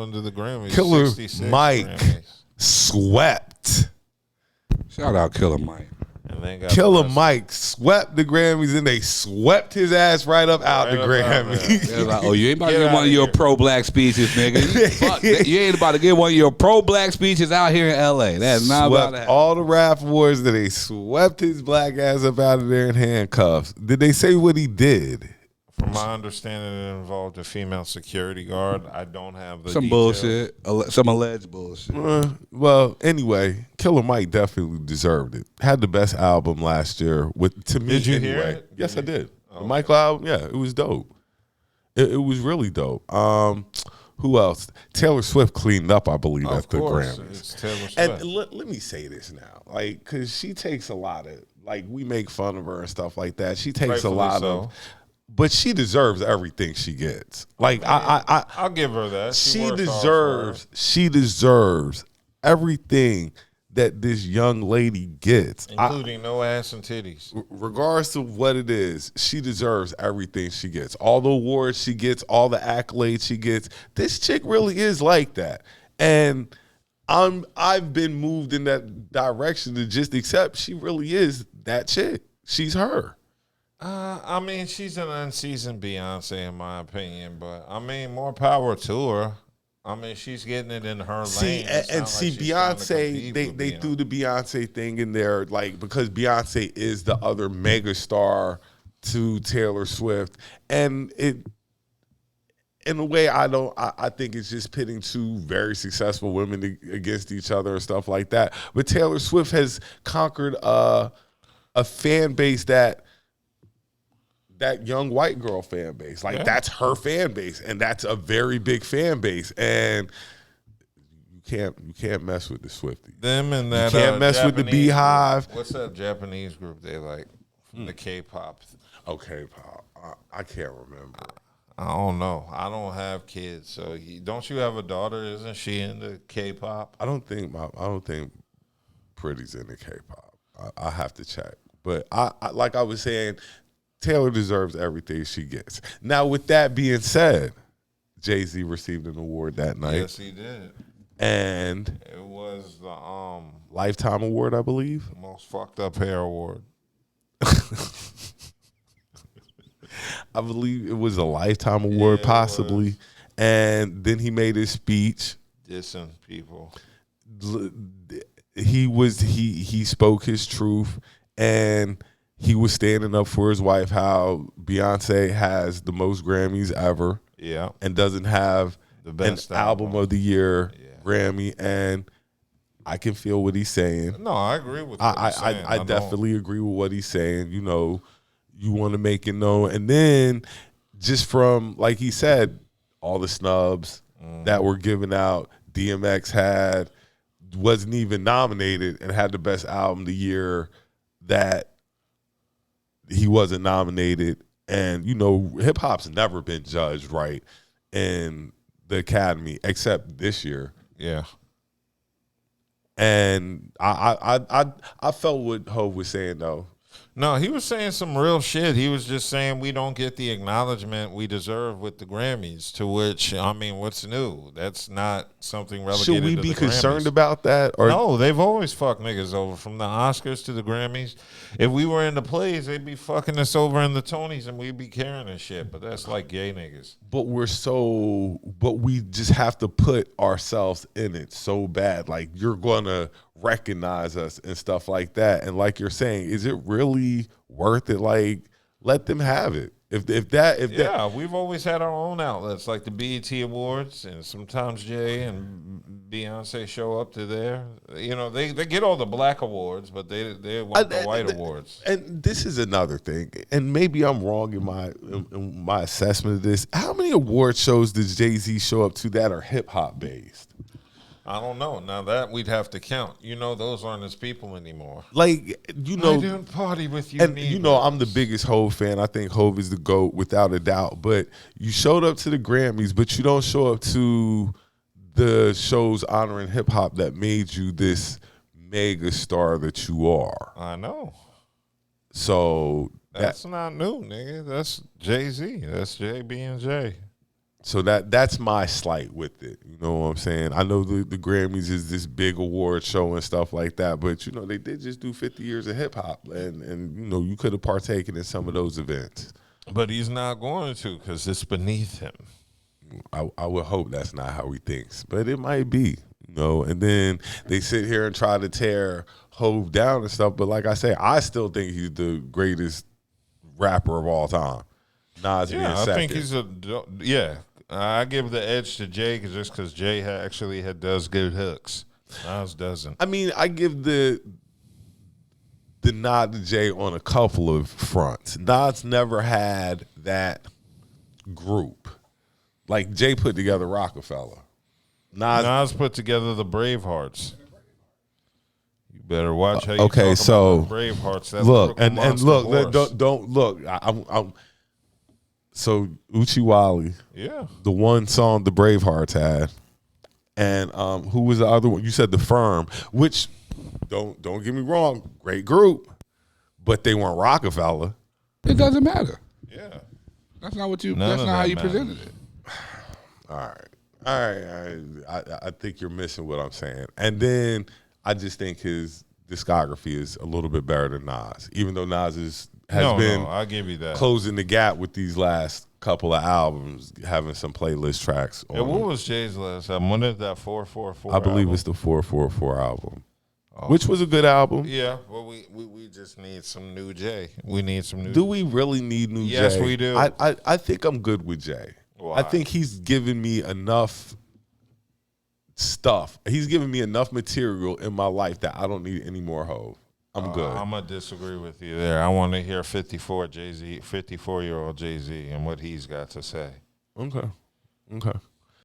Under the Grammys, Killer 66 Mike Grammys. swept. Shout out Killer Mike. And then got Killer the rest. Mike swept the Grammys, and they swept his ass right up out the Right up out Grammy. They're like, oh, you ain't about to Get give one outta of your here. pro-black speeches, nigga. Fuck, you ain't about to give one of your pro-black speeches out here in L.A. That's not about Swept to happen. all the rap awards, that they swept his black ass up out of there in handcuffs. Did they say what he did? From my understanding, it involved a female security guard. I don't have the Some details. bullshit. Some alleged bullshit. Well, anyway, Killer Mike definitely deserved it. Had the best album last year. To me, Did you anyway. hear it? Yes, I did. Okay. The Michael album, yeah, it was dope. It was really dope. Who else? Taylor Swift cleaned up, I believe, Of at the course, Grammys. it's Taylor Swift. And let me say this now, like, because she takes a lot of, like, we make fun of her and stuff like that. She takes Rightfully a lot so. of, but she deserves everything she gets. Like, I'll give her that. she works hard for she deserves everything that this young lady gets. it, including no ass and titties. Regardless of what it is, she deserves everything she gets. All the awards she gets, all the accolades she gets. This chick really is like that. And I've been moved in that direction to just accept she really is that chick. She's her. I mean, she's an unseasoned Beyonce, in my opinion, but I mean, more power to her. I mean, she's getting it in her See, lane. It's and not see, like she's trying to Beyonce, compete they with threw the Beyonce thing in there, like, because Beyonce is the other mega star to Taylor Swift, and it, in a way, I think it's just pitting two very successful women against each other and stuff like that. But Taylor Swift has conquered a fan base that young white girl fan base. Like, that's her fan base, and that's a very big fan base. And you can't mess with the Swifties. Them and that. You can't mess with the Japanese Beehive. Group. What's that Japanese group they like? From the K-pop. Okay, Paul. I can't remember. I don't know. I don't have kids, so don't you have a daughter? Isn't she into K-pop? I don't think Pretty's into K-pop. I have to check. But I like I was saying, Taylor deserves everything she gets. Now, with that being said, Jay-Z received an award that night. Yes, he did. And It was the Lifetime Award, I believe. most fucked up hair award. I believe it was a Lifetime Award, Yeah, it possibly. was. And then he made his speech. Dissing people. He spoke his truth, and he was standing up for his wife, how Beyonce has the most Grammys ever Yeah. and doesn't have The best an album of the year Yeah. Grammy. And I can feel what he's saying. No, I agree with what he's saying. I definitely agree with what he's saying. You know, you want to make it known. And then just from, like he said, all the snubs that were given out, DMX wasn't even nominated and had the best album of the year that he wasn't nominated. And, you know, hip hop's never been judged right in the Academy except this year. Yeah. And I felt what Hov was saying though. No, he was saying some real shit. He was just saying we don't get the acknowledgement we deserve with the Grammys, to which, I mean, what's new? That's not something relegated Should we to be the concerned Grammys. about that? Or No, they've always fucked niggas over, from the Oscars to the Grammys. If we were in the plays, they'd be fucking us over in the Tonys and we'd be carrying and shit. But that's like gay niggas. but we just have to put ourselves in it so bad. Like, you're gonna recognize us and stuff like that. And like you're saying, is it really worth it? Like, let them have it. If that We've always had our own outlets, like the BET Awards, and sometimes Jay and Beyonce show up to there. You know, they get all the black awards, but they want the white awards. And this is another thing, and maybe I'm wrong in my assessment of this. How many award shows does Jay-Z show up to that are hip hop based? I don't know. Now that we'd have to count. You know, those aren't his people anymore. Like, you know, I didn't party with you. and you know, I'm the biggest Hov fan. I think Hov is the GOAT without a doubt. But you showed up to the Grammys, but you don't show up to the shows honoring hip hop that made you this mega star that you are. I know. So That's not new, nigga. That's Jay-Z. That's J, B, and J. So that's my slight with it. You know what I'm saying? I know the Grammys is this big award show and stuff like that, but you know they did just do 50 years of hip hop, and you know you could have partaken in some of those events. But he's not going to because it's beneath him. I would hope that's not how he thinks, but it might be. You know, and then they sit here and try to tear Hove down and stuff. But like I say, I still think he's the greatest rapper of all time. Nas being second. I think he's I give the edge to Jay just because Jay does good hooks. Nas doesn't. I mean, I give the nod to Jay on a couple of fronts. Nas never had that group. Like Jay put together Rockefeller. Nas put together the Bravehearts. You better watch how you okay, talk so about the Bravehearts. That look and look. horse. Don't look. I'm so Uchiwali. Yeah. The one song the Bravehearts had, and who was the other one? You said the Firm, which don't get me wrong, great group, but they weren't Rockefeller. It doesn't matter. Yeah. That's not what you. None That's of not how that you matters. presented it. All right. I think you're missing what I'm saying. And then I just think his discography is a little bit better than Nas, even though Nas has been I'll give you that. closing the gap with these last couple of albums, having some playlist tracks. Yeah, what was Jay's last album? When did that 444? I believe album? it's the 444 album, which was a good album. Yeah, well, we just need some new Jay. We need some new. Do we really need new Jay? Yes, we do. I think I'm good with Jay. Why? I think he's given me enough stuff. He's given me enough material in my life that I don't need any more Hove. I'm good. I'm gonna disagree with you there. I want to hear 54-year-old Jay-Z and what he's got to say. Okay.